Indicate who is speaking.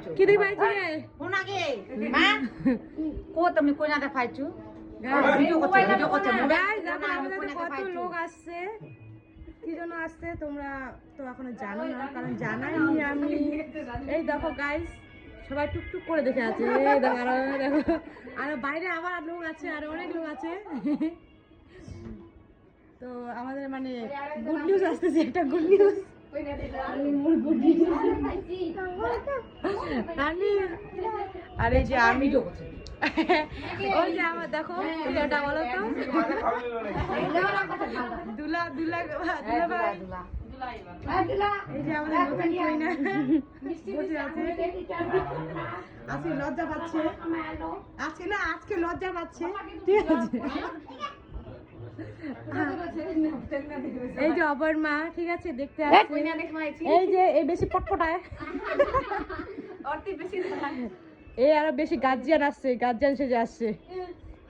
Speaker 1: কি দেখি পাইছি
Speaker 2: কোন আগে মা কো তুমি কোন আগে পাইছো ভিডিও করতে
Speaker 1: গাইস দেখো আমাদের কত লোক আসছে কি জন্য আসছে তোমরা তো এখনো জানো না কারণ জানাইনি আমি এই দেখো গাইস সবাই টুকটুক করে দেখে আছে এই দেখো দেখো আর বাইরে আবার লোক আছে আর অনেক লোক আছে তো আমাদের মানে গুড নিউজ আসতেছে একটা গুড নিউজ আর এই যে আমি ওই যে আমার দেখো এটা বলো তো দুলা দুলা দুলা ভাই এই যে আমাদের নতুন কইনা বসে আছে আজকে লজ্জা পাচ্ছে আজকে না আজকে লজ্জা পাচ্ছে ঠিক আছে এই যে অপর মা ঠিক আছে দেখতে আসছে এই যে এই বেশি পটপটায় এই আরো বেশি গার্জিয়ান আসছে গার্জিয়ান সেজে আসছে